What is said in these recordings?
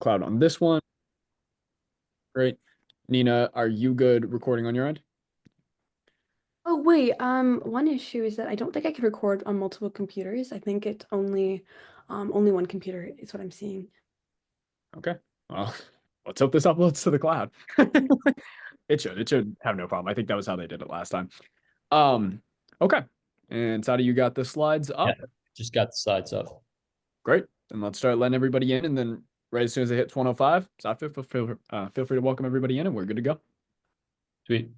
cloud on this one. Great. Nina, are you good recording on your end? Oh wait, one issue is that I don't think I can record on multiple computers. I think it's only one computer is what I'm seeing. Okay. Well, let's hope this uploads to the cloud. It should have no problem. I think that was how they did it last time. Um, okay. And Sada, you got the slides Yeah, up. just got the slides up. Great. Then let's start letting everybody in. And then right as soon as it hits 105, so feel free to welcome everybody in and we're good to go. Sweet.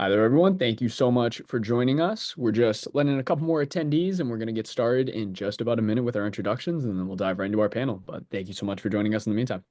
Hi there, everyone. Thank you so much for joining us. We're just letting in a couple more attendees, and we're going to get started in just about a minute with our introductions, and then we'll dive right into our panel. But thank you so much for joining us in the meantime.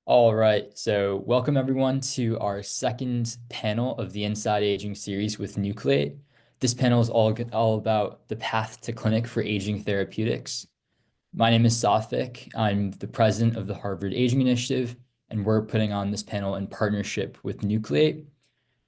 All right, so welcome everyone to our second panel of the Inside Aging series with Nucleate. This panel is all about the path to clinic for aging therapeutics. My name is Safik. I'm the president of the Harvard Aging Initiative, and we're putting on this panel in partnership with Nucleate.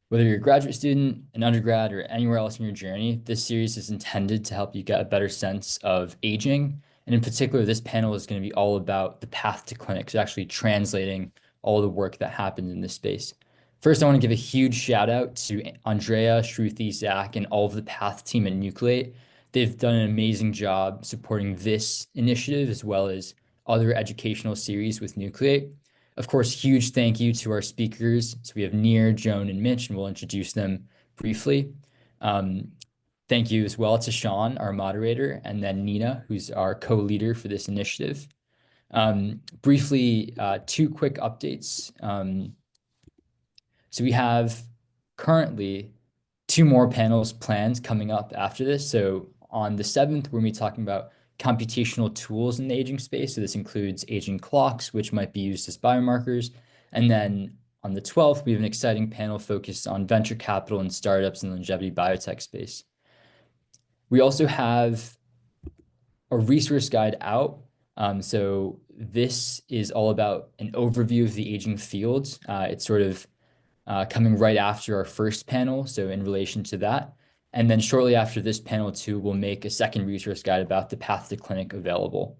Whether you're a graduate student, an undergrad, or anywhere else in your journey, this series is intended to help you get a better sense of aging. And in particular, this panel is going to be all about the path to clinic, so actually translating all the work that happens in this space. First, I want to give a huge shout out to Andrea, Shruti, Zach, and all of the Path team at Nucleate. They've done an amazing job supporting this initiative as well as other educational series with Nucleate. Of course, huge thank you to our speakers. So we have Nir, Joan, and Mitch, and we'll introduce them briefly. Thank you as well to Sean, our moderator, and then Nina, who's our co-leader for this initiative. Briefly, two quick updates. So we have currently two more panels planned coming up after this. So on the 7th, we're going to be talking about computational tools in the aging space. So this includes aging clocks, which might be used as biomarkers. And then on the 12th, we have an exciting panel focused on venture capital and startups in the longevity biotech space. We also have a resource guide out. So this is all about an overview of the aging field. It's sort of coming right after our first panel, so in relation to that. And then shortly after this panel too, we'll make a second resource guide about the path to clinic available.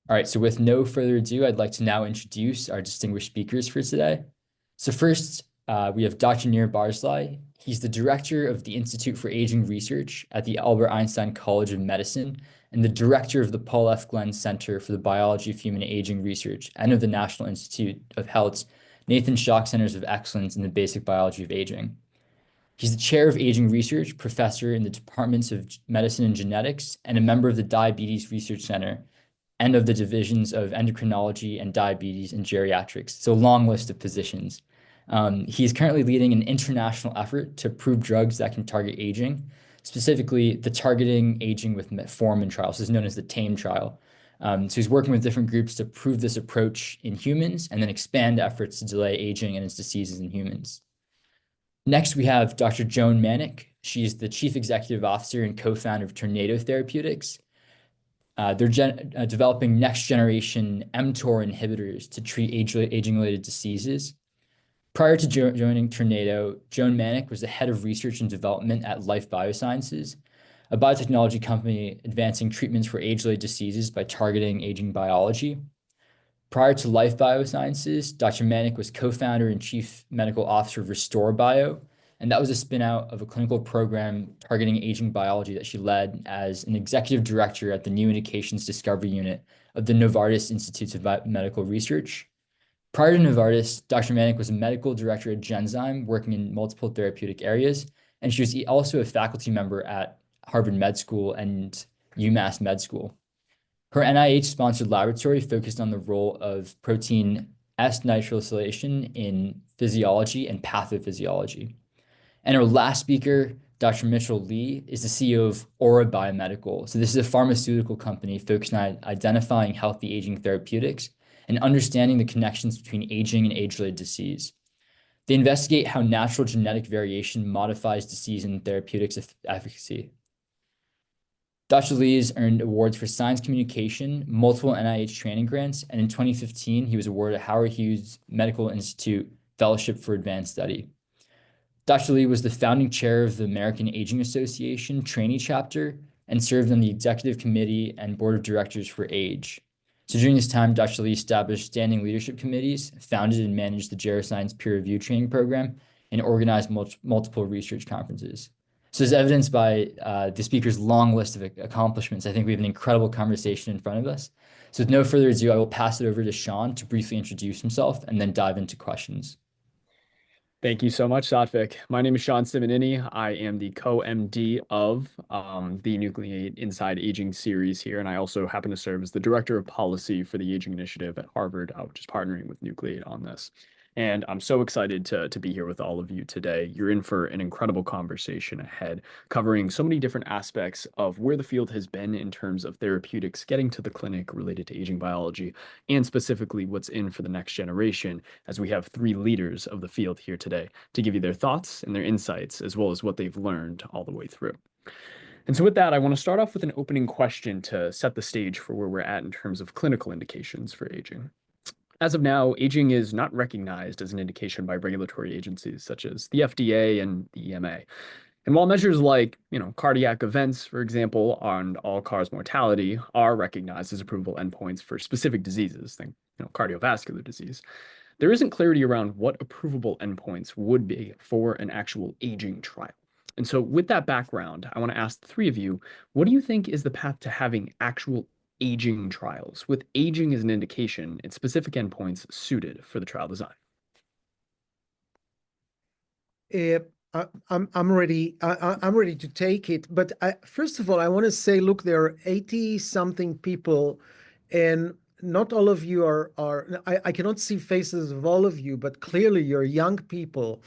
All right, so with no further ado, I'd like to now introduce our distinguished speakers for today. So first, we have Dr. Nir Barzilai. He's the director of the Institute for Aging Research at the Albert Einstein College of Medicine and the director of the Paul F. Glenn Center for the Biology of Human Aging Research and of the National Institute of Health's Nathan Schock Centers of Excellence in the Basic Biology of Aging. He's the chair of aging research, professor in the departments of medicine and genetics, and a member of the Diabetes Research Center and of the divisions of endocrinology and diabetes and geriatrics. So a long list of positions. He is currently leading an international effort to prove drugs that can target aging, specifically the Targeting Aging with Metformin trial. This is known as the TAME trial. So he's working with different groups to prove this approach in humans and then expand efforts to delay aging and its diseases in humans. Next, we have Dr. Joan Manick. She's the Chief Executive Officer and co-founder of Tornado Therapeutics. They're developing next-generation mTOR inhibitors to treat aging-related diseases. Prior to joining Tornado, Joan Manick was the head of research and development at Life Biosciences, a biotechnology company advancing treatments for age-related diseases by targeting aging biology. Prior to Life Biosciences, Dr. Manick was co-founder and chief medical officer of Restore Bio, and that was a spin-out of a clinical program targeting aging biology that she led as an executive director at the New Indications Discovery Unit of the Novartis Institutes of Medical Research. Prior to Novartis, Dr. Manick was a medical director at Genzyme, working in multiple therapeutic areas, and she was also a faculty member at Harvard Med School and UMass Med School. Her NIH-sponsored laboratory focused on the role of protein S-nitrosylation in physiology and pathophysiology. And our last speaker, Dr. Mitchell Lee, is the CEO of Aura Biomedical. So this is a pharmaceutical company focused on identifying healthy aging therapeutics and understanding the connections between aging and age-related disease. They investigate how natural genetic variation modifies disease and therapeutics efficacy. Dr. Lee has earned awards for science communication, multiple NIH training grants, and in 2015, he was awarded a Howard Hughes Medical Institute Fellowship for Advanced Study. Dr. Lee was the founding chair of the American Aging Association trainee chapter and served on the executive committee and board of directors for AGE. So during this time, Dr. Lee established standing leadership committees, founded and managed the Geroscience peer review training program, and organized multiple research conferences. So as evidenced by the speaker's long list of accomplishments, I think we have an incredible conversation in front of us. So with no further ado, I will pass it over to Sean to briefly introduce himself and then dive into questions. Thank you so much, Satvik. My name is Sean Simonini. I am the co-MD of the Nucleate Inside Aging series here, and I also happen to serve as the Director of Policy for the Aging Initiative at Harvard, which is partnering with Nucleate on this. And I'm so excited to be here with all of you today. You're in for an incredible conversation ahead, covering so many different aspects of where the field has been in terms of therapeutics getting to the clinic related to aging biology, and specifically what's in for the next generation, as we have three leaders of the field here today to give you their thoughts and their insights, as well as what they've learned all the way through. And so with that, I want to start off with an opening question to set the stage for where we're at in terms of clinical indications for aging. As of now, aging is not recognized as an indication by regulatory agencies such as the FDA and the EMA. And while measures like, cardiac events, for example, and all-cause mortality are recognized as approvable endpoints for specific diseases, think, cardiovascular disease, there isn't clarity around what approvable endpoints would be for an actual aging trial. And so with that background, I want to ask the three of you, what do you think is the path to having actual aging trials, with aging as an indication and specific endpoints suited for the trial design? I'm ready. I'm ready to take it. But first of all, I want to say, look, there are 80-something people, and not all of you are. I cannot see faces of all of you, but clearly you're young people,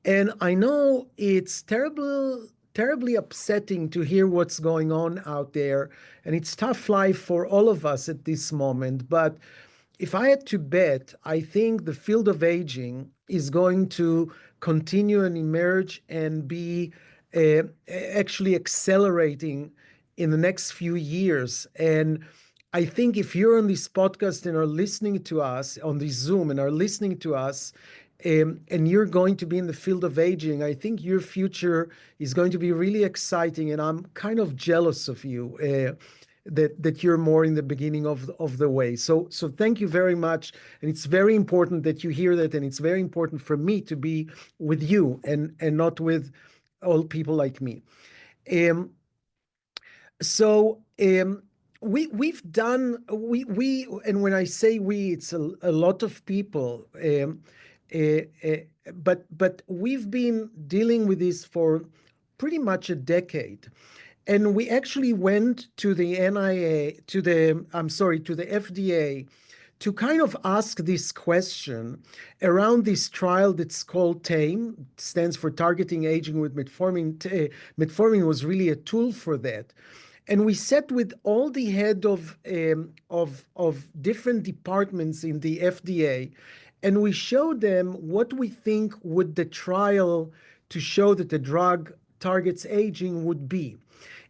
and I know it's terribly upsetting to hear what's going on out there, and it's tough life for all of us at this moment. But if I had to bet, I think the field of aging is going to continue and emerge and be actually accelerating in the next few years. And I think if you're on this podcast and are listening to us on this Zoom and are listening to us, and you're going to be in the field of aging, I think your future is going to be really exciting. And I'm kind of jealous of you. That you're more in the beginning of the way. So thank you very much. And it's very important that you hear that. And it's very important for me to be with you and not with old people like me. We've done, and when I say we, it's a lot of people. But we've been dealing with this for pretty much a decade. And we actually went to the to the FDA to kind of ask this question around this trial that's called TAME, stands for Targeting Aging with Metformin. Metformin was really a tool for that. And we sat with all the head of different departments in the FDA, and we showed them what we think would the trial to show that the drug targets aging would be.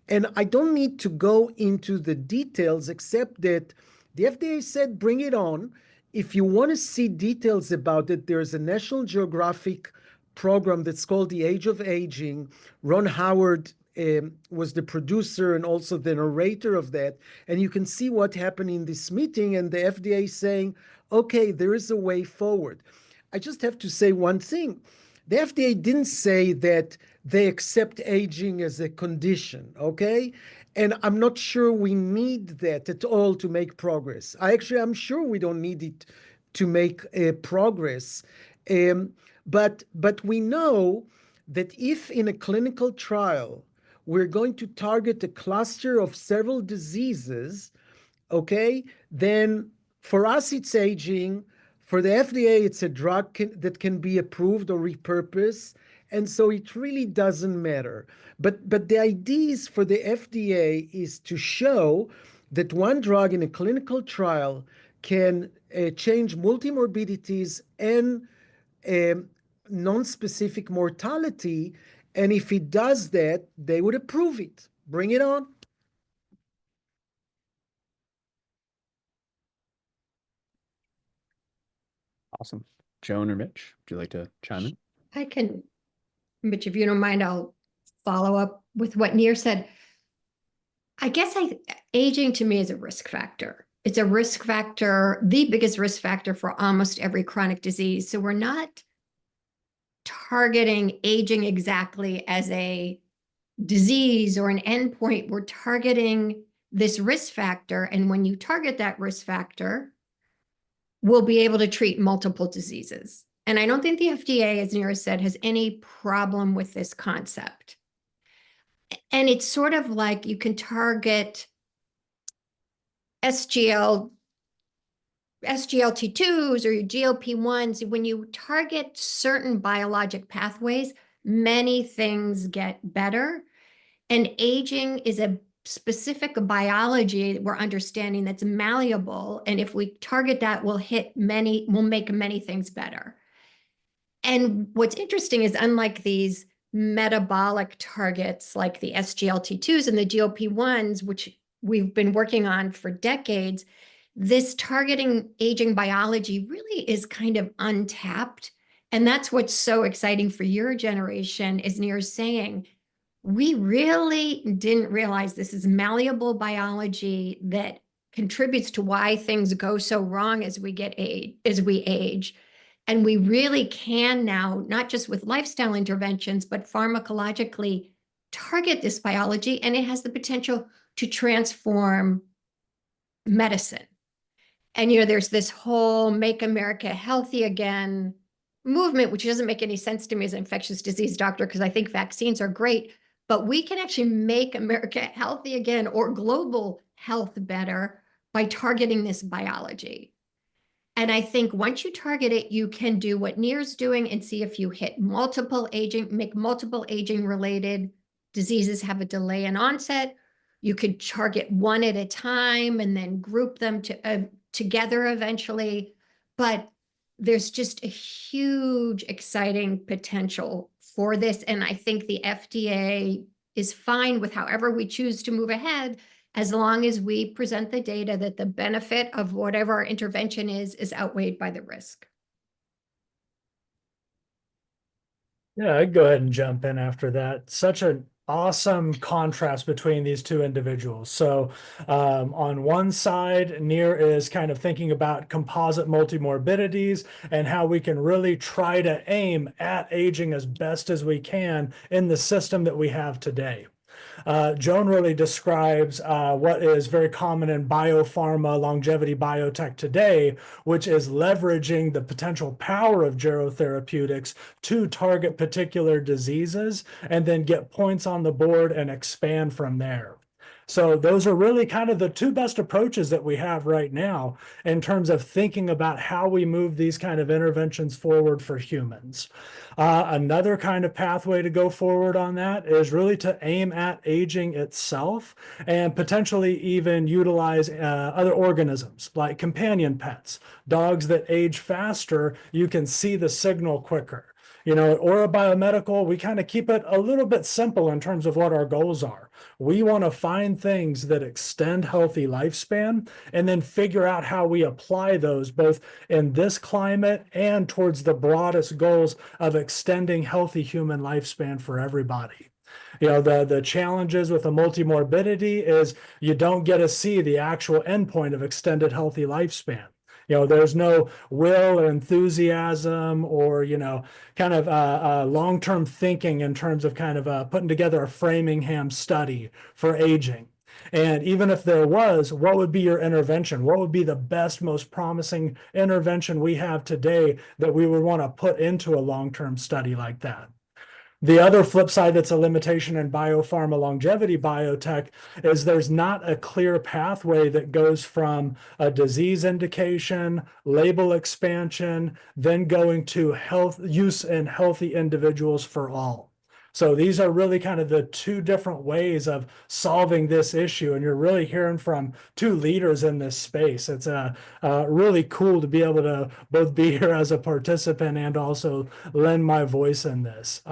And I don't need to go into the details, except that the FDA said, bring it on. If you want to see details about it, there's a National Geographic program that's called The Age of Aging. Ron Howard was the producer and also the narrator of that. And you can see what happened in this meeting, and the FDA saying, okay, there is a way forward. I just have to say one thing. The FDA didn't say that they accept aging as a condition, okay? And I'm not sure we need that at all to make progress. I'm sure we don't need it to make progress. But we know that if in a clinical trial, we're going to target a cluster of several diseases, okay, then for us, it's aging. For the FDA, it's a drug that can be approved or repurposed. And so it really doesn't matter. But the idea is for the FDA is to show that one drug in a clinical trial can change multimorbidities and non-specific mortality. And if it does that, they would approve it. Bring it on. Awesome. Joan or Mitch, would you like to chime in? I can, Mitch, if you don't mind, I'll follow up with what Nir said. I guess aging to me is a risk factor. It's a risk factor, the biggest risk factor for almost every chronic disease. So we're not targeting aging exactly as a disease or an endpoint. We're targeting this risk factor. And when you target that risk factor, we'll be able to treat multiple diseases. And I don't think the FDA, as Nir said, has any problem with this concept. And it's sort of like you can target SGLT2s or your GLP-1s. When you target certain biologic pathways, many things get better. And aging is a specific biology we're understanding that's malleable. And if we target that, we'll make many things better. And what's interesting is, unlike these metabolic targets like the SGLT2s and the GLP-1s, which we've been working on for decades, this targeting aging biology really is kind of untapped. And that's what's so exciting for your generation, as Nir's saying. We really didn't realize this is malleable biology that contributes to why things go so wrong as we age. And we really can now, not just with lifestyle interventions, but pharmacologically target this biology, and it has the potential to transform medicine. And, there's this whole Make America Healthy Again movement, which doesn't make any sense to me as an infectious disease doctor, because I think vaccines are great, but we can actually make America healthy again, or global health better, by targeting this biology. And I think once you target it, you can do what Nir's doing and see if you hit make multiple aging related diseases have a delay in onset. You could target one at a time and then group them together eventually. But there's just a huge, exciting potential for this. And I think the FDA is fine with however we choose to move ahead, as long as we present the data that the benefit of whatever our intervention is outweighed by the risk. Yeah, I'd go ahead and jump in after that. Such an awesome contrast between these two individuals. So on one side, Nir is kind of thinking about composite multimorbidities and how we can really try to aim at aging as best as we can in the system that we have today. Joan really describes what is very common in biopharma, longevity biotech today, which is leveraging the potential power of gerotherapeutics to target particular diseases and then get points on the board and expand from there. So those are really kind of the two best approaches that we have right now in terms of thinking about how we move these kind of interventions forward for humans. Another kind of pathway to go forward on that is really to aim at aging itself and potentially even utilize other organisms like companion pets. Dogs that age faster, you can see the signal quicker. You know, or a biomedical, we kind of keep it a little bit simple in terms of what our goals are. We want to find things that extend healthy lifespan and then figure out how we apply those both in this climate and towards the broadest goals of extending healthy human lifespan for everybody. You know, the challenges with a multimorbidity is you don't get to see the actual endpoint of extended healthy lifespan. You know, there's no will or enthusiasm or, you know, kind of long-term thinking in terms of kind of putting together a Framingham study for aging. And even if there was, what would be your intervention? What would be the best, most promising intervention we have today that we would want to put into a long-term study like that? The other flip side that's a limitation in biopharma longevity biotech is there's not a clear pathway that goes from a disease indication, label expansion, then going to health use in healthy individuals for all. So these are really kind of the two different ways of solving this issue. And you're really hearing from two leaders in this space. It's really cool to be able to both be here as a participant and also lend my voice in this.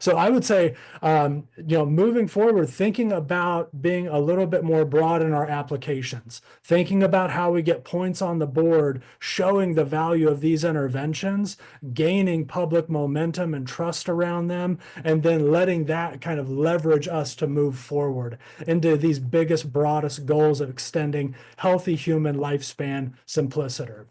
So I would say, you know, moving forward, thinking about being a little bit more broad in our applications, thinking about how we get points on the board, showing the value of these interventions, gaining public momentum and trust around them, and then letting that kind of leverage us to move forward into these biggest, broadest goals of extending healthy human lifespan simpliciter.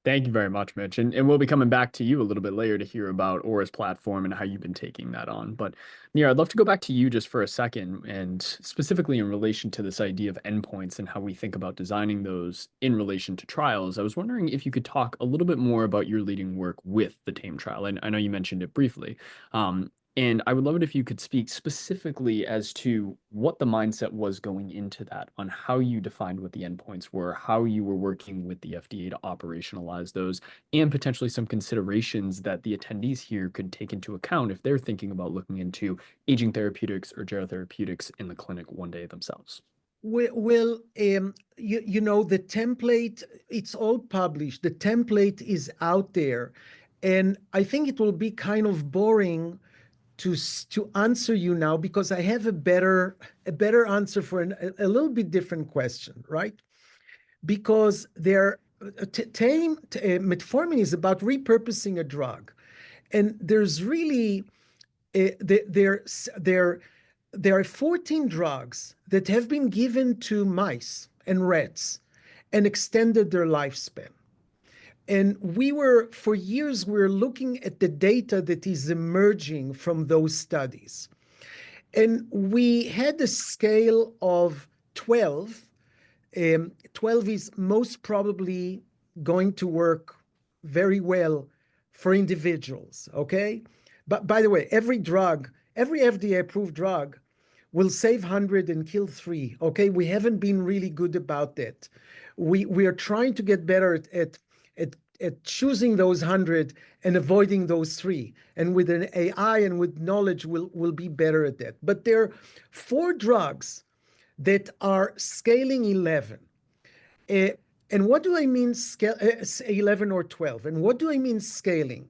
Thank you very much, Mitch. And we'll be coming back to you a little bit later to hear about Aura's platform and how you've been taking that on. But Nir, I'd love to go back to you just for a second, and specifically in relation to this idea of endpoints and how we think about designing those in relation to trials. I was wondering if you could talk a little bit more about your leading work with the TAME trial. And I know you mentioned it briefly. And I would love it if you could speak specifically as to what the mindset was going into that, on how you defined what the endpoints were, how you were working with the FDA to operationalize those, and potentially some considerations that the attendees here could take into account if they're thinking about looking into aging therapeutics or gerotherapeutics in the clinic one day themselves. Well, you know, the template, it's all published. The template is out there. And I think it will be kind of boring to answer you now, because I have a better answer for a little bit different question, right? Because metformin is about repurposing a drug, and there's really there are 14 drugs that have been given to mice and rats and extended their lifespan. And for years, we're looking at the data that is emerging from those studies. And we had a scale of 12. 12 is most probably going to work very well for individuals, okay? But by the way, every FDA-approved drug will save 100 and kill 3, okay? We haven't been really good about that. We are trying to get better at choosing those 100 and avoiding those 3. And with an AI and with knowledge, we'll be better at that. But there are 4 drugs that are scaling 11. And what do I mean 11 or 12? And what do I mean scaling?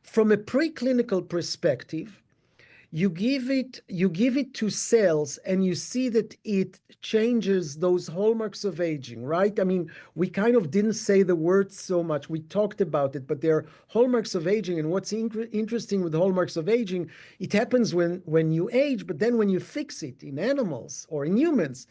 From a preclinical perspective, you give it to cells and you see that it changes those hallmarks of aging, right? I mean, we kind of didn't say the word so much. We talked about it, but they're hallmarks of aging. And what's interesting with hallmarks of aging, it happens when you age, but then when you fix it in animals or in humans,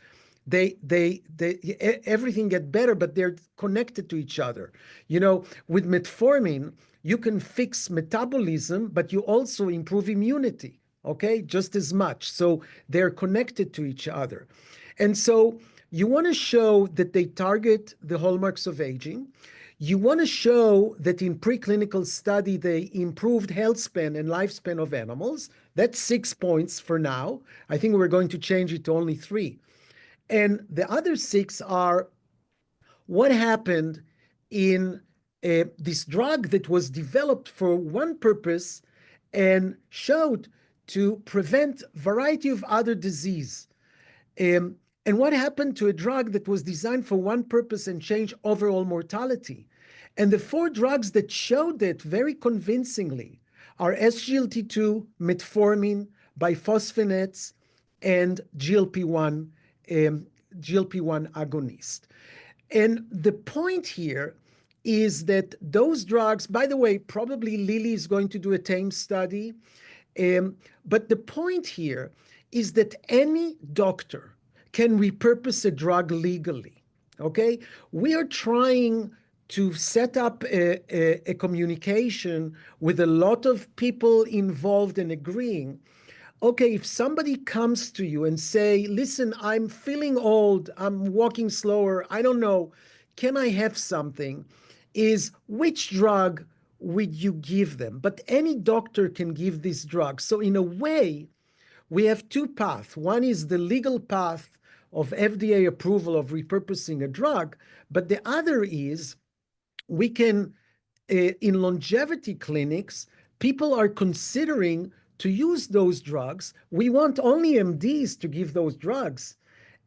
everything get better, but they're connected to each other. You know, with metformin, you can fix metabolism, but you also improve immunity. okay, just as much. So they're connected to each other. And so you want to show that they target the hallmarks of aging. You want to show that in preclinical study, they improved health span and lifespan of animals. That's 6 points for now. I think we're going to change it to only 3. And the other 6 are what happened in this drug that was developed for one purpose and showed to prevent variety of other disease. And what happened to a drug that was designed for one purpose and changed overall mortality? And the 4 drugs that showed it very convincingly are SGLT2, metformin, biphosphonates, and GLP-1 agonist. And the point here is that those drugs, by the way, probably Lilly is going to do a TAME study. But the point here is that any doctor can repurpose a drug legally. Okay? We are trying to set up a communication with a lot of people involved and agreeing. Okay, if somebody comes to you and say, listen, I'm feeling old, I'm walking slower, I don't know, can I have something? Is which drug would you give them? But any doctor can give this drug. So in a way, we have 2 paths. One is the legal path of FDA approval of repurposing a drug, but the other is we can, in longevity clinics, people are considering to use those drugs. We want only MDs to give those drugs,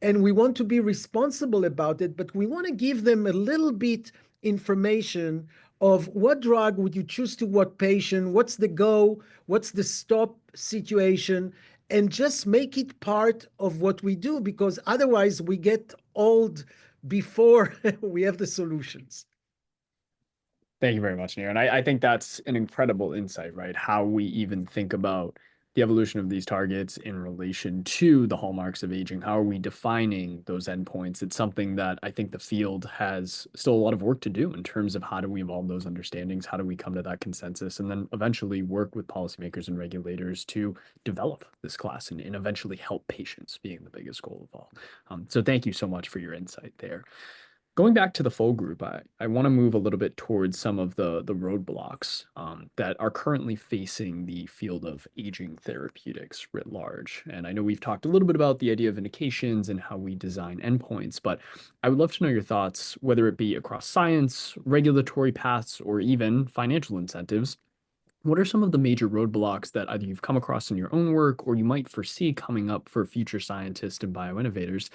and we want to be responsible about it, but we want to give them a little bit information of what drug would you choose to what patient, what's the go, what's the stop situation, and just make it part of what we do, because otherwise we get old before we have the solutions. Thank you very much, Nir. And I think that's an incredible insight, right? How we even think about the evolution of these targets in relation to the hallmarks of aging. How are we defining those endpoints? It's something that I think the field has still a lot of work to do in terms of how do we evolve those understandings? How do we come to that consensus? And then eventually work with policymakers and regulators to develop this class and eventually help patients, being the biggest goal of all. So thank you so much for your insight there. Going back to the full group, I want to move a little bit towards some of the roadblocks that are currently facing the field of aging therapeutics writ large. And I know we've talked a little bit about the idea of indications and how we design endpoints, but I would love to know your thoughts, whether it be across science, regulatory paths, or even financial incentives. What are some of the major roadblocks that either you've come across in your own work or you might foresee coming up for future scientists and bioinnovators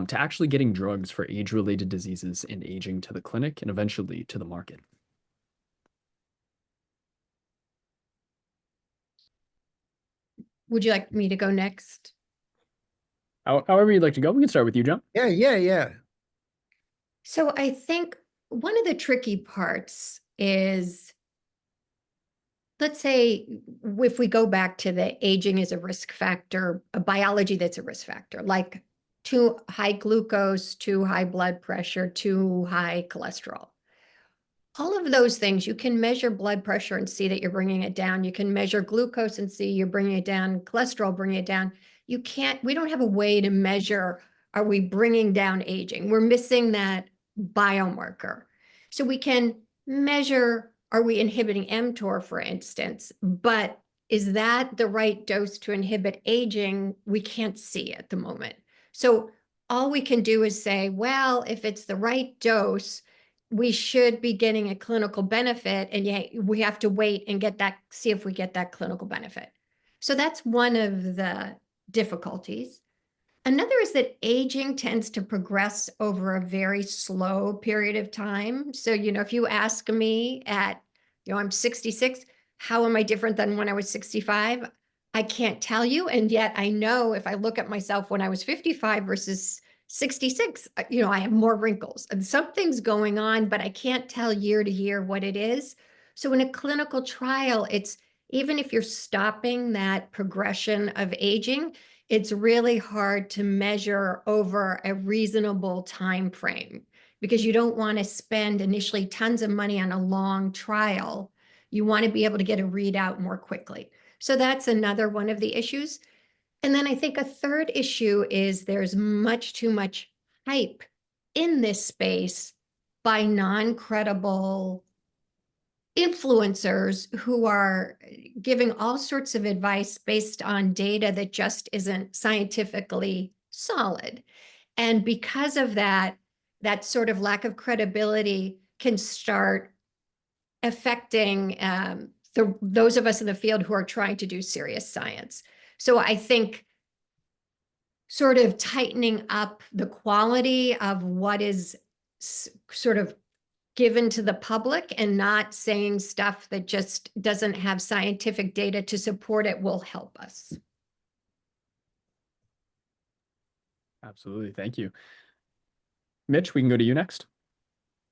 to actually getting drugs for age-related diseases and aging to the clinic and eventually to the market? Would you like me to go next? However you'd like to go, we can start with you, John. Yeah. So I think one of the tricky parts is, let's say if we go back to the aging is a risk factor, a biology that's a risk factor, like too high glucose, too high blood pressure, too high cholesterol. All of those things, you can measure blood pressure and see that you're bringing it down. You can measure glucose and see you're bringing it down, cholesterol, bringing it down. We don't have a way to measure, are we bringing down aging? We're missing that biomarker. So we can measure, are we inhibiting mTOR, for instance, but is that the right dose to inhibit aging? We can't see at the moment. So all we can do is say, well, if it's the right dose, we should be getting a clinical benefit, and yet we have to wait and see if we get that clinical benefit. So that's one of the difficulties. Another is that aging tends to progress over a very slow period of time. So, if you ask me I'm 66, how am I different than when I was 65? I can't tell you. And yet I know if I look at myself when I was 55 versus 66, I have more wrinkles and something's going on, but I can't tell year to year what it is. So in a clinical trial, it's even if you're stopping that progression of aging, it's really hard to measure over a reasonable time frame because you don't want to spend initially tons of money on a long trial You want to be able to get a readout more quickly. So that's another one of the issues. And then I think a third issue is there's much too much hype in this space by non-credible influencers who are giving all sorts of advice based on data that just isn't scientifically solid. And because of that, that sort of lack of credibility can start affecting those of us in the field who are trying to do serious science. So I think sort of tightening up the quality of what is sort of given to the public and not saying stuff that just doesn't have scientific data to support it will help us. Absolutely. Thank you. Mitch, we can go to you next.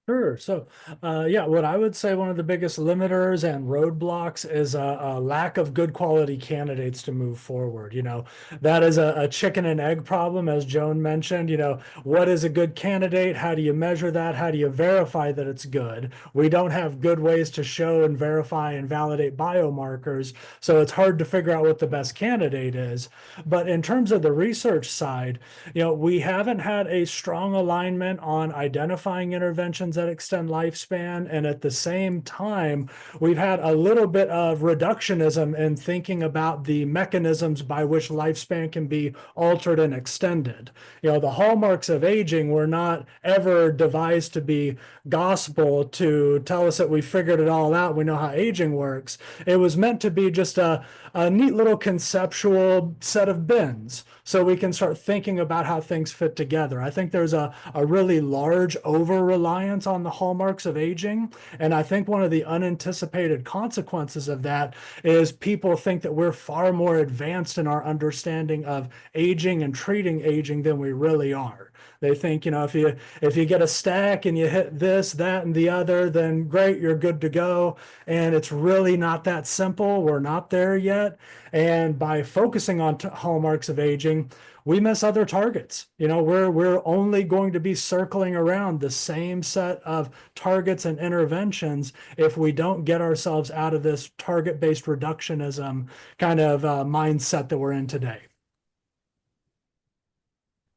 Sure. So, yeah, what I would say one of the biggest limiters and roadblocks is a lack of good quality candidates to move forward. You know, that is a chicken and egg problem, as Joan mentioned. You know, what is a good candidate? How do you measure that? How do you verify that it's good? We don't have good ways to show and verify and validate biomarkers, so it's hard to figure out what the best candidate is. But in terms of the research side, you know, we haven't had a strong alignment on identifying interventions that extend lifespan. And at the same time, we've had a little bit of reductionism in thinking about the mechanisms by which lifespan can be altered and extended. You know, the hallmarks of aging were not ever devised to be gospel to tell us that we figured it all out, we know how aging works. It was meant to be just a neat little conceptual set of bins so we can start thinking about how things fit together. I think there's a really large over-reliance on the hallmarks of aging. And I think one of the unanticipated consequences of that is people think that we're far more advanced in our understanding of aging and treating aging than we really are. They think, you know, if you get a stack and you hit this, that, and the other, then great, you're good to go. And it's really not that simple. We're not there yet. And by focusing on hallmarks of aging, we miss other targets. You know, we're only going to be circling around the same set of targets and interventions if we don't get ourselves out of this target-based reductionism kind of mindset that we're in today.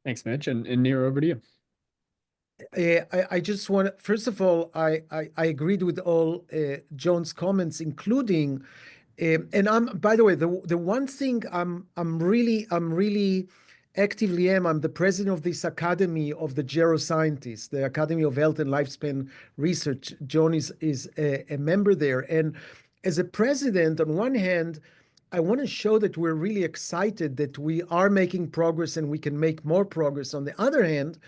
Thanks, Mitch. And Nir, over to you. I just want to, first of all, I agreed with all Joan's comments, including, and by the way, the one thing I'm really actively I'm the president of this Academy of the Geroscientists, the Academy of Health and Lifespan Research. Joan is a member there. And as a president, on one hand, I want to show that we're really excited that we are making progress and we can make more progress. On the other hand,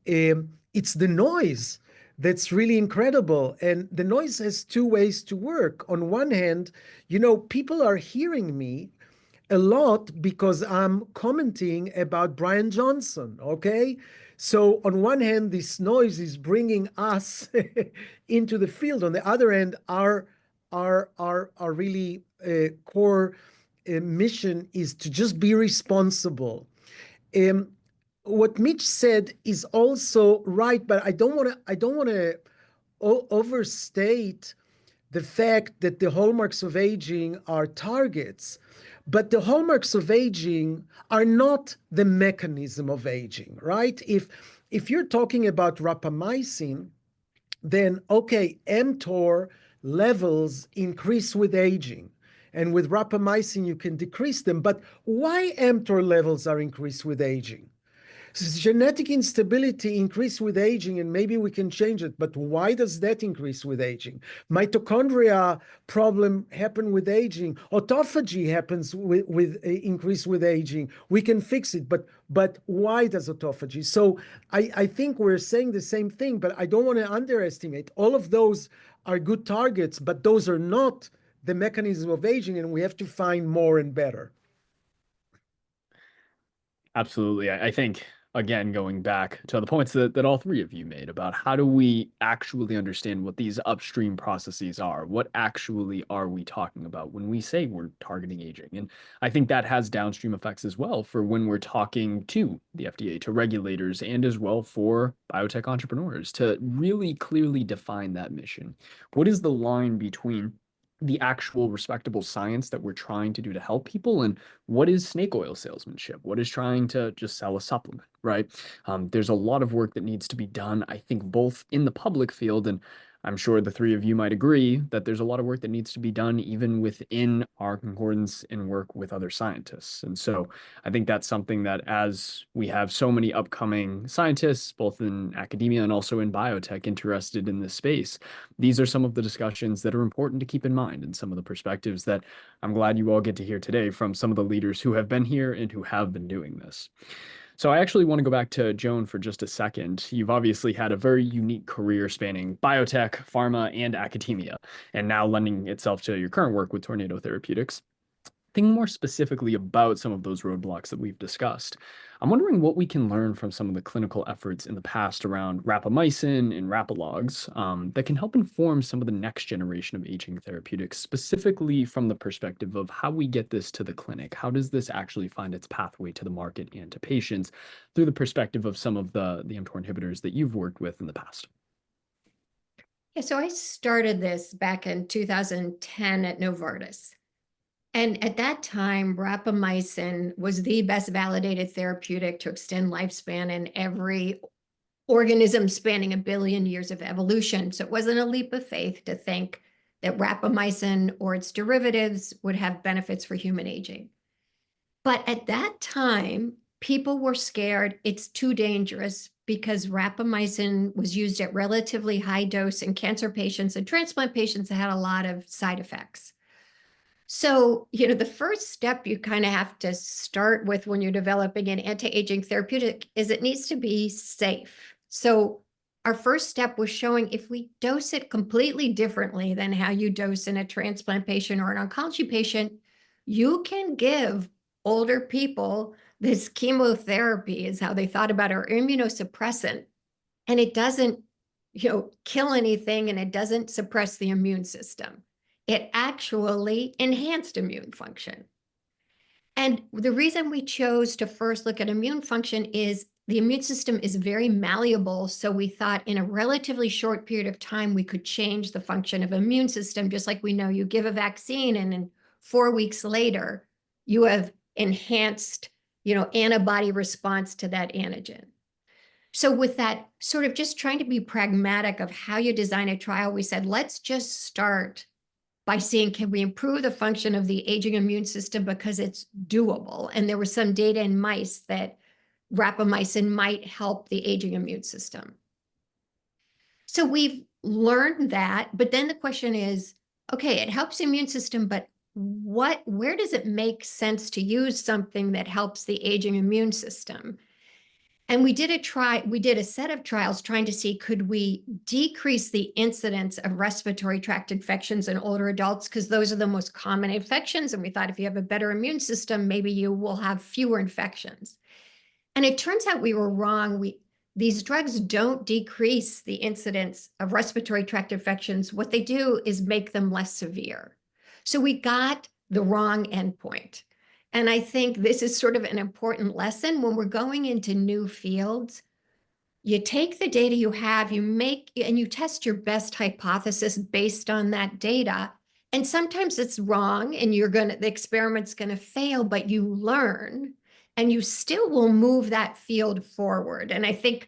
it's the noise that's really incredible. And the noise has two ways to work. On one hand, you know, people are hearing me a lot because I'm commenting about Brian Johnson, okay? So on one hand, this noise is bringing us into the field. On the other hand, our really core mission is to just be responsible. What Mitch said is also right, but I don't want to overstate the fact that the hallmarks of aging are targets, but the hallmarks of aging are not the mechanism of aging, right? If you're talking about rapamycin, then okay, mTOR levels increase with aging. And with rapamycin, you can decrease them. But why mTOR levels are increased with aging? Genetic instability increase with aging, and maybe we can change it. But why does that increase with aging? Mitochondria problem happen with aging. Autophagy happens with increase with aging. We can fix it, but why does autophagy? So I think we're saying the same thing, but I don't want to underestimate. All of those are good targets, but those are not the mechanism of aging, and we have to find more and better. Absolutely. I think, again, going back to the points that all three of you made about how do we actually understand what these upstream processes are? What actually are we talking about when we say we're targeting aging? And I think that has downstream effects as well for when we're talking to the FDA, to regulators, and as well for biotech entrepreneurs to really clearly define that mission. What is the line between the actual respectable science that we're trying to do to help people, and what is snake oil salesmanship, what is trying to just sell a supplement, right? There's a lot of work that needs to be done, I think, both in the public field, and I'm sure the three of you might agree that there's a lot of work that needs to be done even within our concordance and work with other scientists. And so I think that's something that, as we have so many upcoming scientists, both in academia and also in biotech, interested in this space, these are some of the discussions that are important to keep in mind, and some of the perspectives that I'm glad you all get to hear today from some of the leaders who have been here and who have been doing this. So I actually want to go back to Joan for just a second. You've obviously had a very unique career spanning biotech, pharma, and academia, and now lending itself to your current work with Tornado Therapeutics. Thinking more specifically about some of those roadblocks that we've discussed, I'm wondering what we can learn from some of the clinical efforts in the past around rapamycin and rapalogs that can help inform some of the next generation of aging therapeutics, specifically from the perspective of how we get this to the clinic. How does this actually find its pathway to the market and to patients through the perspective of some of the mTOR inhibitors that you've worked with in the past? Yeah, so I started this back in 2010 at Novartis. And at that time, rapamycin was the best validated therapeutic to extend lifespan in every organism spanning 1 billion years of evolution. So it wasn't a leap of faith to think that rapamycin or its derivatives would have benefits for human aging. But at that time, people were scared it's too dangerous because rapamycin was used at relatively high dose in cancer patients and transplant patients that had a lot of side effects. So, the first step you kind of have to start with when you're developing an anti-aging therapeutic is it needs to be safe. So our first step was showing if we dose it completely differently than how you dose in a transplant patient or an oncology patient, you can give older people this chemotherapy is how they thought about it, or immunosuppressant, and it doesn't, kill anything, and it doesn't suppress the immune system. It actually enhanced immune function. And the reason we chose to first look at immune function is the immune system is very malleable. So we thought in a relatively short period of time, we could change the function of immune system, just like we know you give a vaccine and in 4 weeks later, you have enhanced, antibody response to that antigen. So with that sort of just trying to be pragmatic of how you design a trial, we said, let's just start by seeing, can we improve the function of the aging immune system because it's doable? And there was some data in mice that rapamycin might help the aging immune system. So we've learned that, but then the question is, okay, it helps the immune system, but where does it make sense to use something that helps the aging immune system? And we did a set of trials trying to see, could we decrease the incidence of respiratory tract infections in older adults? Because those are the most common infections. And we thought if you have a better immune system, maybe you will have fewer infections. And it turns out we were wrong. These drugs don't decrease the incidence of respiratory tract infections. What they do is make them less severe. So we got the wrong endpoint. And I think this is sort of an important lesson when we're going into new fields. You take the data you have, and you test your best hypothesis based on that data. And sometimes it's wrong and the experiment's going to fail, but you learn and you still will move that field forward. And I think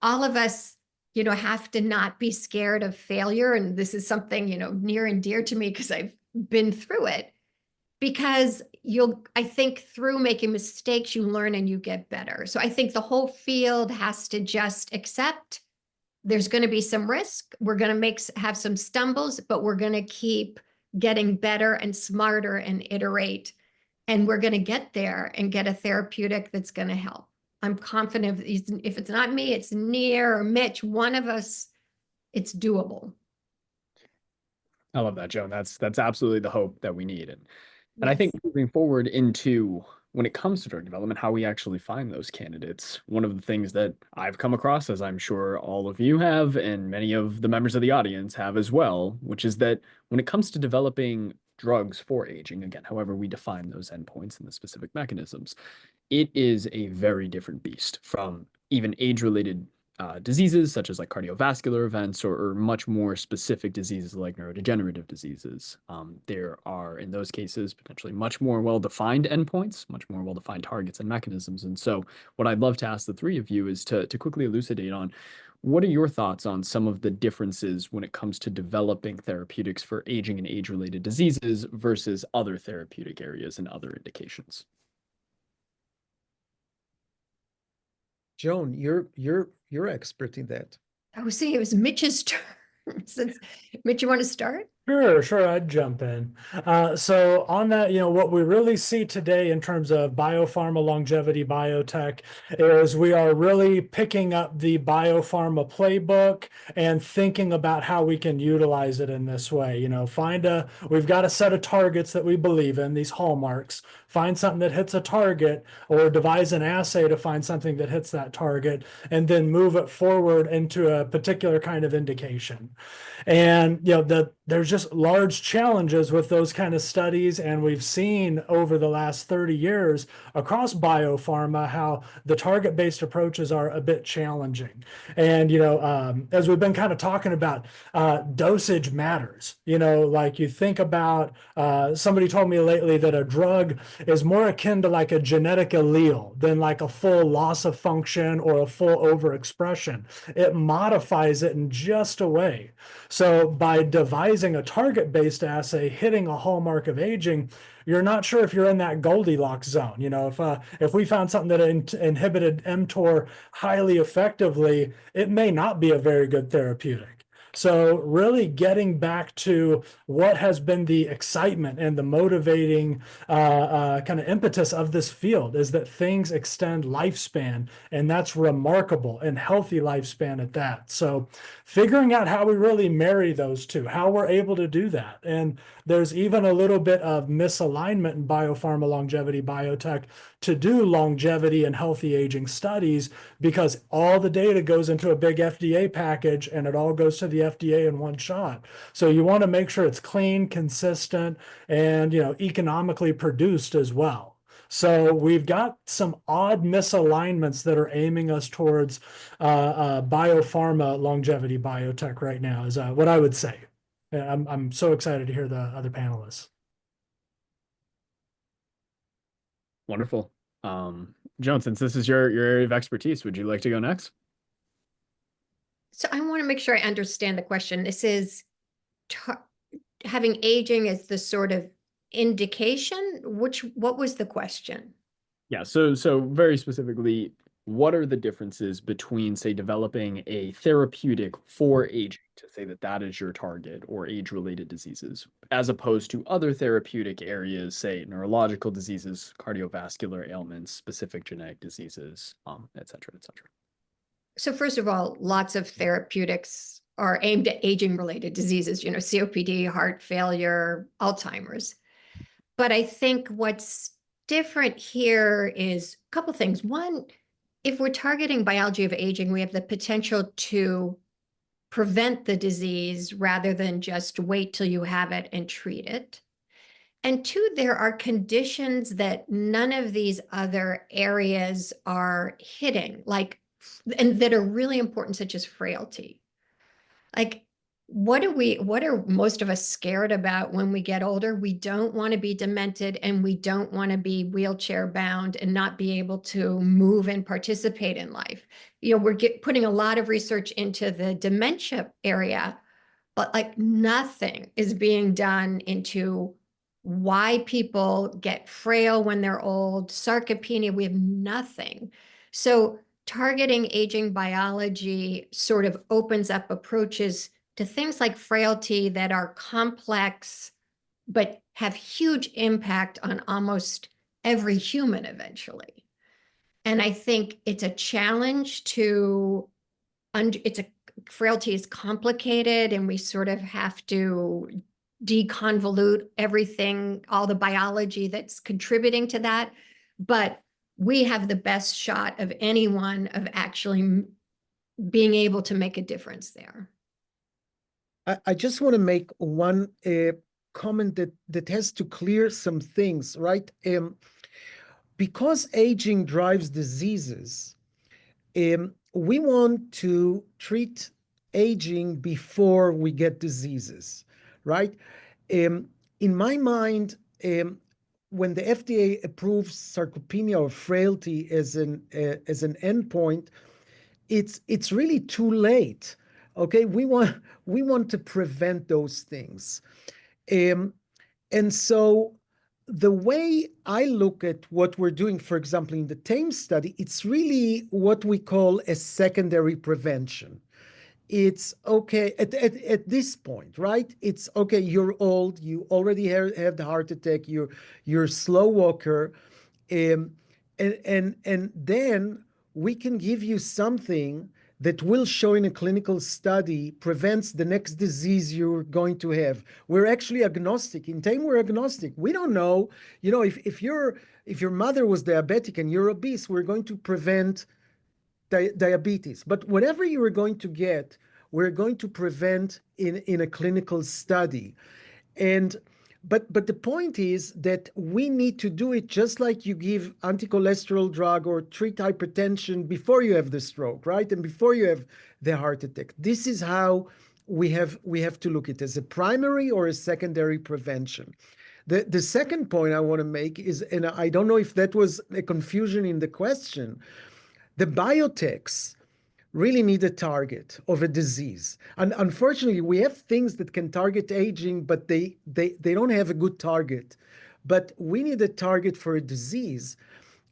all of us, have to not be scared of failure. And this is something, near and dear to me because I've been through it. Because I think through making mistakes, you learn and you get better. So I think the whole field has to just accept there's going to be some risk. We're going to have some stumbles, but we're going to keep getting better and smarter and iterate. And we're going to get there and get a therapeutic that's going to help. I'm confident if it's not me, it's Near or Mitch, one of us, it's doable. I love that, Joan. That's absolutely the hope that we need. And I Yes. think moving forward into when it comes to drug development, how we actually find those candidates, one of the things that I've come across, as I'm sure all of you have, and many of the members of the audience have as well, which is that when it comes to developing drugs for aging, again, however we define those endpoints and the specific mechanisms, it is a very different beast from even age-related diseases such as like cardiovascular events or much more specific diseases like neurodegenerative diseases. There are, in those cases, potentially much more well-defined endpoints, much more well-defined targets and mechanisms. And so what I'd love to ask the three of you is to quickly elucidate on what are your thoughts on some of the differences when it comes to developing therapeutics for aging and age-related diseases versus other therapeutic areas and other indications? Joan, you're expert in that. I was saying it was Mitch's turn. Since Mitch, you want to start? Sure, I'd jump in. So on that, what we really see today in terms of biopharma longevity biotech is we are really picking up the biopharma playbook and thinking about how we can utilize it in this way. We've got a set of targets that we believe in, these hallmarks. Find something that hits a target or devise an assay to find something that hits that target and then move it forward into a particular kind of indication. And there's just large challenges with those kind of studies, and we've seen over the last 30 years across biopharma how the target-based approaches are a bit challenging. And as we've been kind of talking about, dosage matters. Like you think about, somebody told me lately that a drug is more akin to like a genetic allele than like a full loss of function or a full overexpression. It modifies it in just a way. So by devising a target-based assay, hitting a hallmark of aging, you're not sure if you're in that Goldilocks zone. If we found something that inhibited mTOR highly effectively, it may not be a very good therapeutic. So really getting back to what has been the excitement and the motivating kind of impetus of this field is that things extend lifespan, and that's remarkable, and healthy lifespan at that. So figuring out how we really marry those two, how we're able to do that. And there's even a little bit of misalignment in biopharma longevity biotech to do longevity and healthy aging studies, because all the data goes into a big FDA package and it all goes to the FDA in one shot. So you want to make sure it's clean, consistent, and economically produced as well. So we've got some odd misalignments that are aiming us towards biopharma longevity biotech right now is what I would say. I'm so excited to hear the other panelists. Wonderful. Joan, since this is your area of expertise, would you like to go next? So I want to make sure I understand the question. This is having aging as the sort of indication. What was the question? Yeah, so very specifically, what are the differences between, say, developing a therapeutic for aging to say that that is your target or age-related diseases, as opposed to other therapeutic areas, say neurological diseases, cardiovascular ailments, specific genetic diseases, et cetera, et cetera. So first of all, lots of therapeutics are aimed at aging-related diseases, COPD, heart failure, Alzheimer's. But I think what's different here is a couple things. One, if we're targeting biology of aging, we have the potential to prevent the disease rather than just wait till you have it and treat it. And two, there are conditions that none of these other areas are hitting, and that are really important, such as frailty. Like, what are most of us scared about when we get older? We don't want to be demented, and we don't want to be wheelchair bound and not be able to move and participate in life. We're putting a lot of research into the dementia area, but like nothing is being done into why people get frail when they're old, sarcopenia. We have nothing. So targeting aging biology sort of opens up approaches to things like frailty that are complex, but have huge impact on almost every human eventually. And I think it's a challenge frailty is complicated, and we sort of have to deconvolute everything, all the biology that's contributing to that. But we have the best shot of anyone of actually being able to make a difference there. I just want to make one comment that has to clear some things, right? Because aging drives diseases, we want to treat aging before we get diseases, right? In my mind, when the FDA approves sarcopenia or frailty as an endpoint, it's really too late. Okay, we want to prevent those things, and so the way I look at what we're doing, for example, in the TAME study, it's really what we call a secondary prevention. It's okay at this point, right? It's okay, you're old, you already have the heart attack, you're a slow walker, um, and then we can give you something that will show in a clinical study prevents the next disease you're going to have. We're actually agnostic. In TAME, we're agnostic. We don't know, if your mother was diabetic and you're obese, we're going to prevent diabetes. But whatever you are going to get, we're going to prevent in a clinical study. And but the point is that we need to do it just like you give anti-cholesterol drug or treat hypertension before you have the stroke, right? And before you have the heart attack. This is how we have to look at it as a primary or a secondary prevention. The second point I want to make is, and I don't know if that was a confusion in the question, the biotechs really need a target of a disease. And unfortunately, we have things that can target aging, but they don't have a good target. But we need a target for a disease.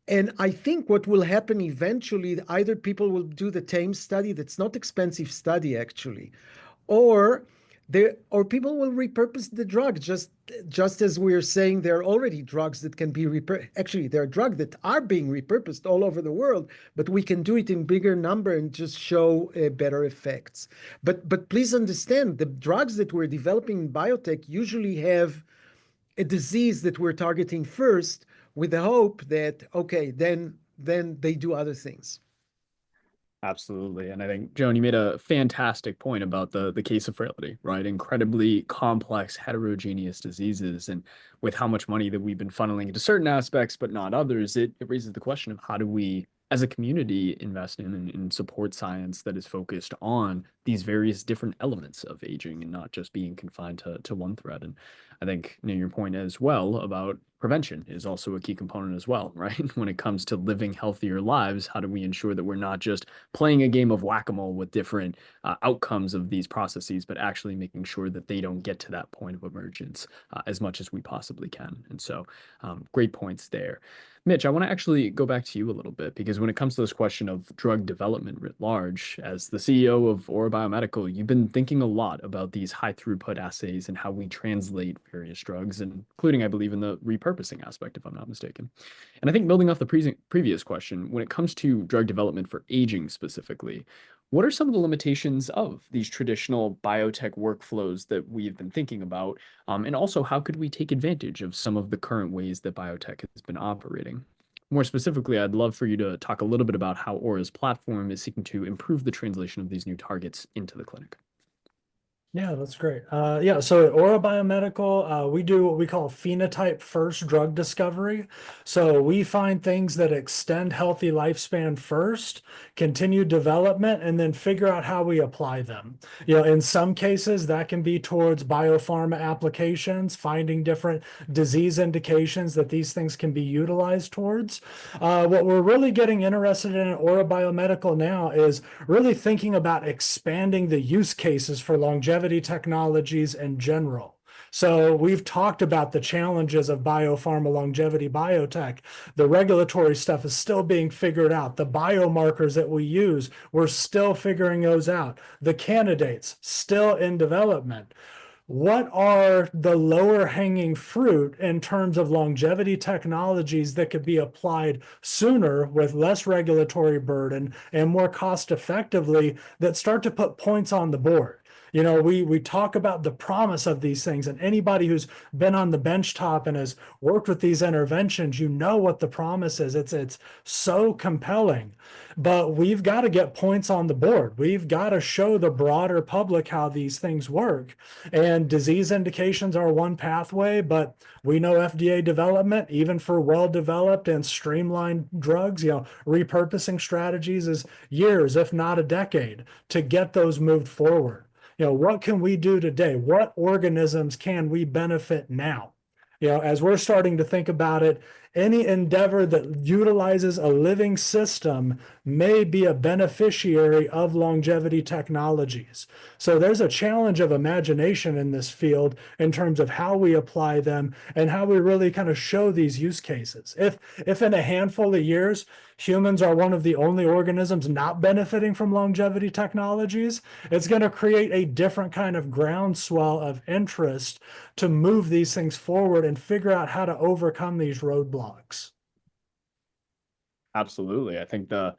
And I think what will happen eventually, either people will do the TAME study, that's not expensive study actually, or people will repurpose the drug, just as we're saying there are already drugs that can be actually there are drugs that are being repurposed all over the world, but we can do it in bigger number and just show better effects. But please understand, the drugs that we're developing in biotech usually have a disease that we're targeting first, with the hope that okay, then they do other things. Absolutely. And I think, Joan, you made a fantastic point about the case of frailty, right? Incredibly complex, heterogeneous diseases. And with how much money that we've been funneling into certain aspects, but not others, it raises the question of how do we, as a community, invest in and support science that is focused on these various different elements of aging and not just being confined to one thread. And I think, your point as well about prevention is also a key component as well, right? When it comes to living healthier lives, how do we ensure that we're not just playing a game of whack-a-mole with different outcomes of these processes, but actually making sure that they don't get to that point of emergence as much as we possibly can. And so great points there. Mitch, I want to actually go back to you a little bit, because when it comes to this question of drug development writ large, as the CEO of Aura Biomedical, you've been thinking a lot about these high throughput assays and how we translate various drugs, including, I believe, in the repurposing aspect, if I'm not mistaken. And I think building off the previous question, when it comes to drug development for aging specifically, what are some of the limitations of these traditional biotech workflows that we've been thinking about? And also, how could we take advantage of some of the current ways that biotech has been operating? More specifically, I'd love for you to talk a little bit about how Aura's platform is seeking to improve the translation of these new targets into the clinic. Yeah, that's great. Yeah, so at Aura Biomedical, we do what we call phenotype first drug discovery. So we find things that extend healthy lifespan first, continue development, and then figure out how we apply them. In some cases, that can be towards biopharma applications, finding different disease indications that these things can be utilized towards. What we're really getting interested in at Aura Biomedical now is really thinking about expanding the use cases for longevity technologies in general. So we've talked about the challenges of biopharma longevity biotech. The regulatory stuff is still being figured out. The biomarkers that we use, we're still figuring those out. The candidates still in development. What are the lower hanging fruit in terms of longevity technologies that could be applied sooner with less regulatory burden and more cost effectively, that start to put points on the board? You know, we talk about the promise of these things, and anybody who's been on the bench top and has worked with these interventions, you know what the promise is. It's so compelling. But we've got to get points on the board. We've got to show the broader public how these things work. And disease indications are one pathway, but we know FDA development, even for well-developed and streamlined drugs, you know, repurposing strategies is years, if not a decade, to get those moved forward. You know, what can we do today? What organisms can we benefit now? You know, as we're starting to think about it, any endeavor that utilizes a living system may be a beneficiary of longevity technologies. So there's a challenge of imagination in this field in terms of how we apply them and how we really kind of show these use cases. If in a handful of years, humans are one of the only organisms not benefiting from longevity technologies, it's going to create a different kind of groundswell of interest to move these things forward and figure out how to overcome these roadblocks. Absolutely. I think the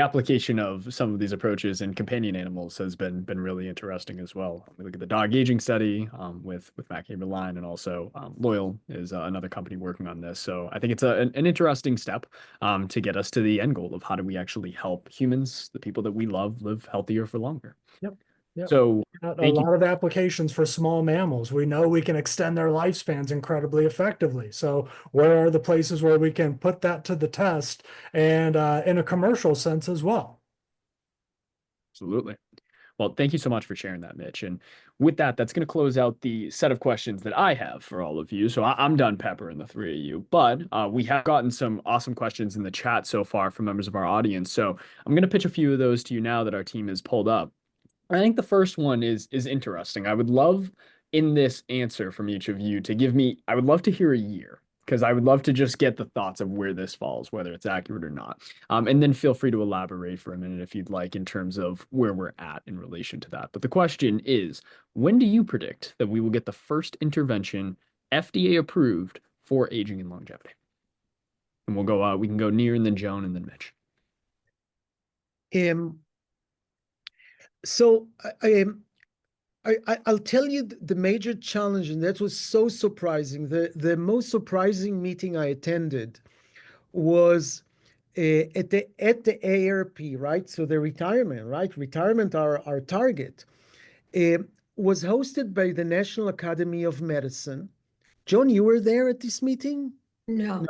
application of some of these approaches in companion animals has been really interesting as well. We look at the dog aging study with Matt Line, and also Loyal is another company working on this. So I think it's an interesting step to get us to the end goal of how do we actually help humans, the people that we love, live healthier for longer. Yep. Yep. So A lot of applications for small mammals. We know we can extend their lifespans incredibly effectively. So where are the places where we can put that to the test, and in a commercial sense as well? Absolutely. Well, thank you so much for sharing that, Mitch. And with that, that's going to close out the set of questions that I have for all of you. So I'm done peppering the three of you, but we have gotten some awesome questions in the chat so far from members of our audience. So I'm going to pitch a few of those to you now that our team has pulled up. I think the first one is interesting. I would love in this answer from each of you to give me, I would love to hear a year, because I would love to just get the thoughts of where this falls, whether it's accurate or not. And then feel free to elaborate for a minute if you'd like in terms of where we're at in relation to that. But the question is, when do you predict that we will get the first intervention FDA approved for aging and longevity? And we'll go, we can go Near and then Joan and then Mitch. So I'll tell you the major challenge, and that was so surprising. The most surprising meeting I attended was at the AARP, right? So the retirement, right? Retirement, our target, was hosted by the National Academy of Medicine. John, you were there at this meeting? No.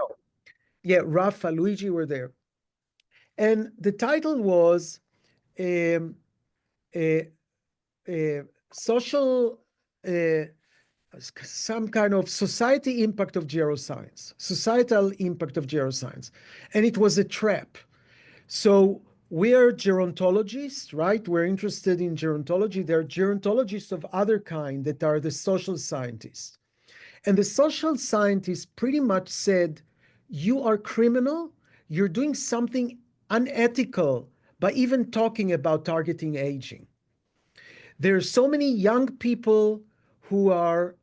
Yeah, Rafa, Luigi were there. And the title was social, some kind of society impact of geroscience, societal impact of geroscience. And it was a trap. So we are gerontologists, right? We're interested in gerontology. There are gerontologists of other kind that are the social scientists. And the social scientists pretty much said, you are criminal, you're doing something unethical by even talking about targeting aging. There are so many young people who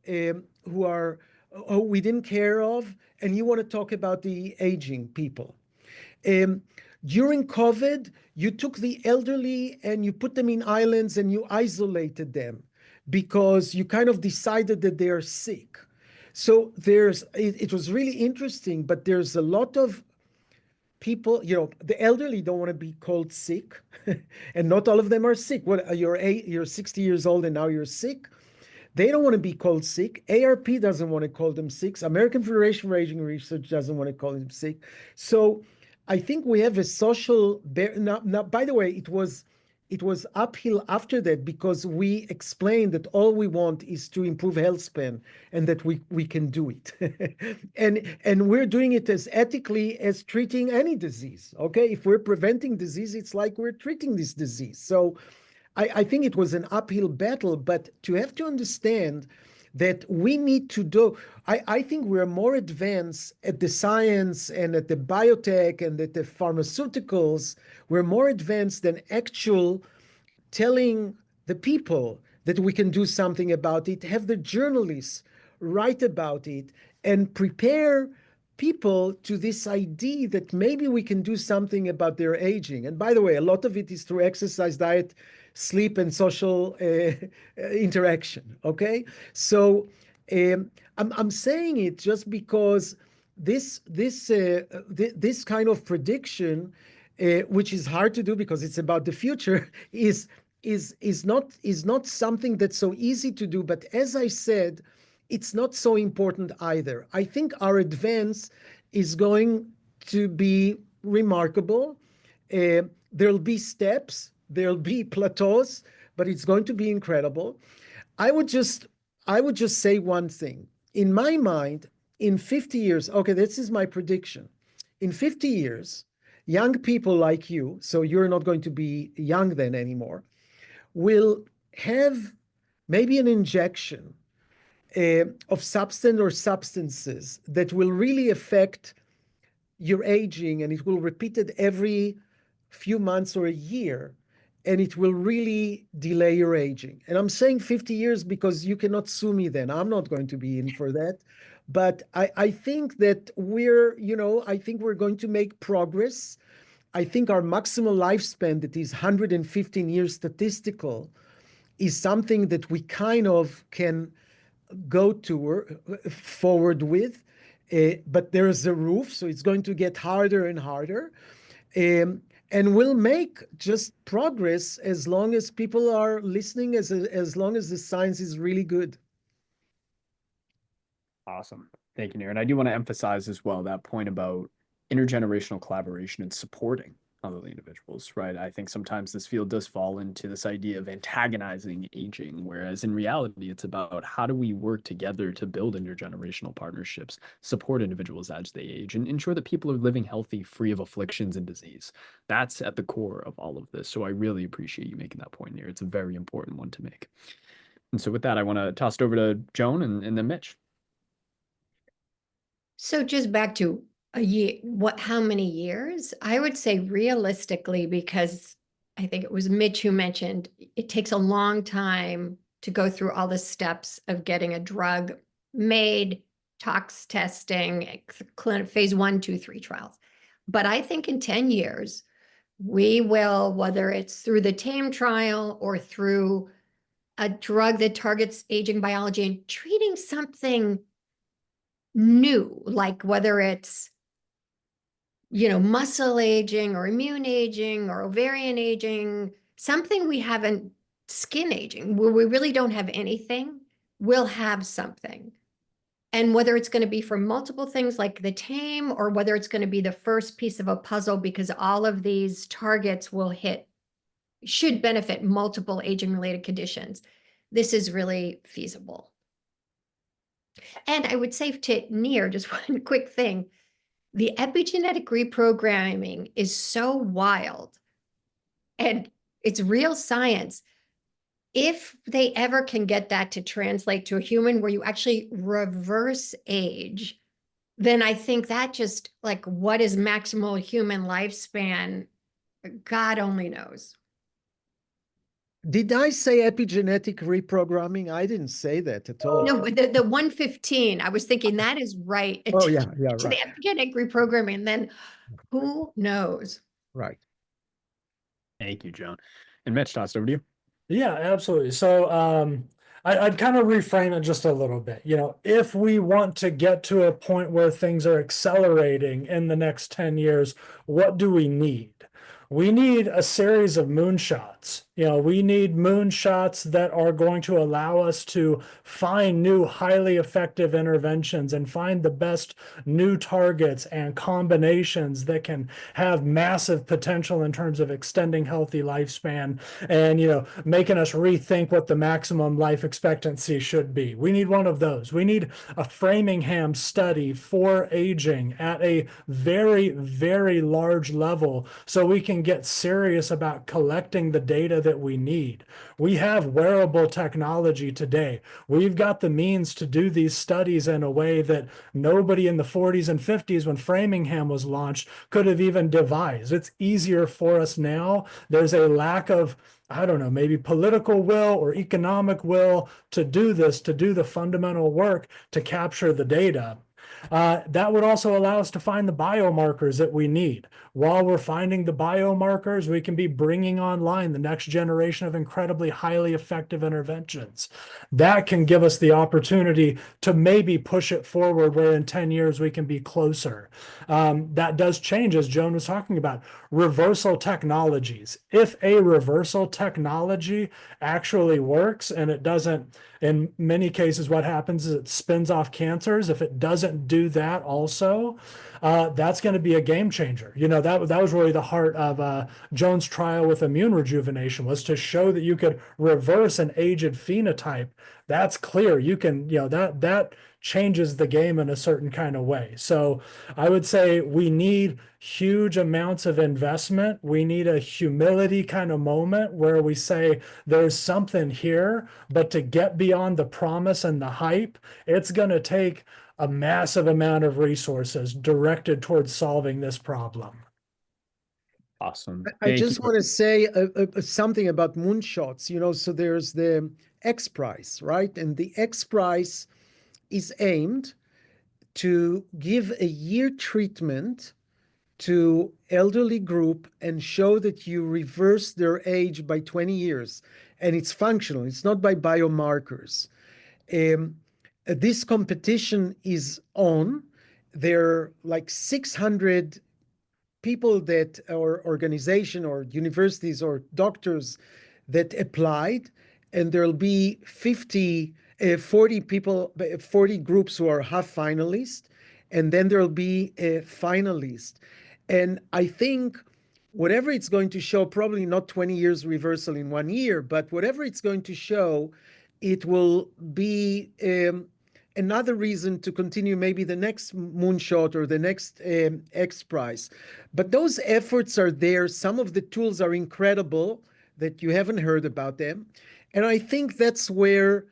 we didn't care of, and you want to talk about the aging people. During COVID, you took the elderly and you put them in islands and you isolated them because you kind of decided that they are sick. So it was really interesting, but there's a lot of people, the elderly don't want to be called sick, and not all of them are sick. What, you're 60 years old and now you're sick? They don't want to be called sick. ARP doesn't want to call them sick. American Federation for Aging Research doesn't want to call them sick. So I think we have a social now, by the way, it was uphill after that, because we explained that all we want is to improve health span and that we can do it. and we're doing it as ethically as treating any disease. Okay, if we're preventing disease, it's like we're treating this disease. So I think it was an uphill battle, but to have to understand that we need to do, I think we're more advanced at the science and at the biotech and at the pharmaceuticals. We're more advanced than actual telling the people that we can do something about it, have the journalists write about it, and prepare people to this idea that maybe we can do something about their aging. And by the way, a lot of it is through exercise, diet, sleep and social interaction. Okay, so I'm saying it just because this kind of prediction, which is hard to do because it's about the future, is not something that's so easy to do. But as I said, it's not so important either. I think our advance is going to be remarkable. There'll be steps, there'll be plateaus, but it's going to be incredible. I would just say one thing. In my mind, in 50 years, okay, this is my prediction. In 50 years, young people like you, so you're not going to be young then anymore, will have maybe an injection of substance or substances that will really affect your aging, and it will repeat it every few months or a year, and it will really delay your aging. And I'm saying 50 years because you cannot sue me then. I'm not going to be in for that. But I think that I think we're going to make progress. I think our maximal lifespan, that is 115 years statistical, is something that we kind of can go forward with. But there is a roof, so it's going to get harder and harder. And we'll make just progress as long as people are listening, as long as the science is really good. Awesome. Thank you, Nir. And I do want to emphasize as well that point about intergenerational collaboration and supporting other individuals, right? I think sometimes this field does fall into this idea of antagonizing aging, whereas in reality, it's about how do we work together to build intergenerational partnerships, support individuals as they age, and ensure that people are living healthy, free of afflictions and disease. That's at the core of all of this. So I really appreciate you making that point, Nir. It's a very important one to make. And so with that, I want to toss it over to Joan and then Mitch. So just back to a year, how many years? I would say realistically, because I think it was Mitch who mentioned it takes a long time to go through all the steps of getting a drug made, tox testing, phase 1, 2, 3 trials. But I think in 10 years, we will, whether it's through the TAME trial or through a drug that targets aging biology and treating something new, like whether it's, muscle aging or immune aging or ovarian aging, something we haven't, skin aging, where we really don't have anything, we'll have something. And whether it's going to be for multiple things like the TAME, or whether it's going to be the first piece of a puzzle because all of these targets should benefit multiple aging-related conditions, this is really feasible. And I would say to Nir, just one quick thing, the epigenetic reprogramming is so wild and it's real science. If they ever can get that to translate to a human where you actually reverse age, then I think that just like what is maximal human lifespan, God only knows. Did I say epigenetic reprogramming? I didn't say that at all. No, the 115, I was thinking that is right. Oh, yeah, To right. the epigenetic reprogramming, and then who knows? Right. Thank you, Joan. And Mitch, toss it over to you. Yeah, absolutely. So I'd kind of reframe it just a little bit. If we want to get to a point where things are accelerating in the next 10 years, what do we need? We need a series of moonshots. We need moonshots that are going to allow us to find new highly effective interventions and find the best new targets and combinations that can have massive potential in terms of extending healthy lifespan and, making us rethink what the maximum life expectancy should be. We need one of those. We need a Framingham study for aging at a very, very large level so we can get serious about collecting the data that we need. We have wearable technology today. We've got the means to do these studies in a way that nobody in the 40s and 50s when Framingham was launched could have even devised. It's easier for us now. There's a lack of, I don't know, maybe political will or economic will to do this, to do the fundamental work to capture the data. That would also allow us to find the biomarkers that we need. While we're finding the biomarkers, we can be bringing online the next generation of incredibly highly effective interventions. That can give us the opportunity to maybe push it forward where in 10 years we can be closer. That does change, as Joan was talking about, reversal technologies. If a reversal technology actually works and it doesn't, in many cases, what happens is it spins off cancers. If it doesn't do that also, that's going to be a game changer. You know, that was really the heart of Joan's trial with immune rejuvenation, was to show that you could reverse an aged phenotype. That's clear. You can, you know, that changes the game in a certain kind of way. So I would say we need huge amounts of investment. We need a humility kind of moment where we say there's something here, but to get beyond the promise and the hype, it's going to take a massive amount of resources directed towards solving this problem. Awesome. I Thank just you. want to say something about moonshots. You know, so there's the X Prize, right? And the X Prize is aimed to give a year treatment to elderly group and show that you reverse their age by 20 years. And it's functional. It's not by biomarkers. This competition is on. There are like 600 people that, or organization or universities or doctors that applied, and there'll be 40 people, 40 groups who are half finalists, and then there'll be a finalist. And I think whatever it's going to show, probably not 20 years reversal in 1 year, but whatever it's going to show, it will be another reason to continue maybe the next moonshot or the next X Prize. But those efforts are there. Some of the tools are incredible that you haven't heard about them. And I think that's where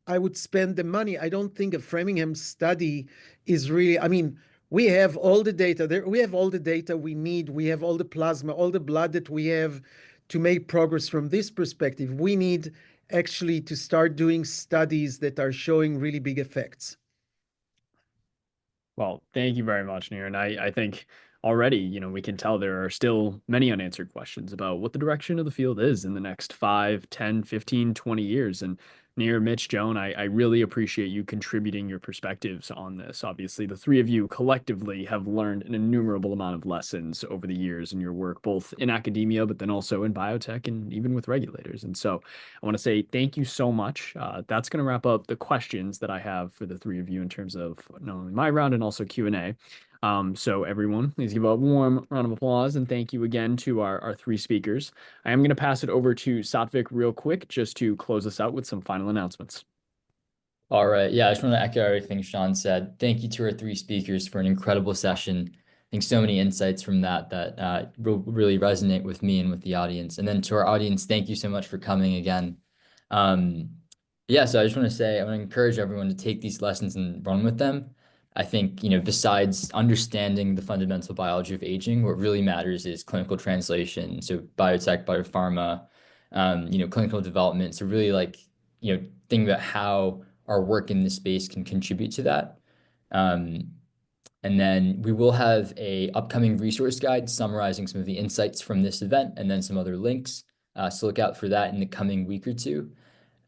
I would spend the money. I don't think a Framingham study is really, I mean, we have all the data there. We have all the data we need. We have all the plasma, all the blood that we have to make progress from this perspective. We need actually to start doing studies that are showing really big effects. Well, thank you very much, Nir. And I think already, you know, we can tell there are still many unanswered questions about what the direction of the field is in the next 5, 10, 15, 20 years. And Nir, Mitch, Joan, I really appreciate you contributing your perspectives on this. Obviously, the three of you collectively have learned an innumerable amount of lessons over the years in your work, both in academia, but then also in biotech and even with regulators. And so I want to say thank you so much. That's going to wrap up the questions that I have for the three of you in terms of not only my round and also Q&A. So everyone, please give a warm round of applause and thank you again to our three speakers. I am going to pass it over to Satvik real quick just to close us out with some final announcements. All right. Yeah, I just want to echo everything Sean said. Thank you to our three speakers for an incredible session. I think so many insights from that will really resonate with me and with the audience. And then to our audience, thank you so much for coming again. Yeah, so I just want to say, I want to encourage everyone to take these lessons and run with them. I think, you know, besides understanding the fundamental biology of aging, what really matters is clinical translation. So biotech, biopharma, you know, clinical development. So really like, you know, think about how our work in this space can contribute to that. And then we will have a upcoming resource guide summarizing some of the insights from this event and then some other links. So look out for that in the coming week or two.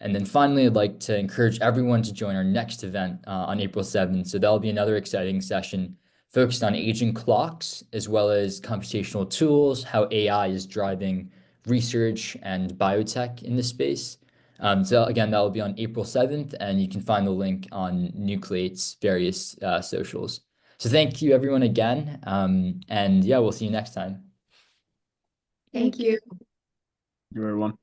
And then finally, I'd like to encourage everyone to join our next event on April 7th. So that'll be another exciting session focused on aging clocks, as well as computational tools, how AI is driving research and biotech in this space. So again, that will be on April 7th, and you can find the link on Nucleate's various socials. So thank you everyone again. And yeah, we'll see you next time. Thank you. Thank you, everyone.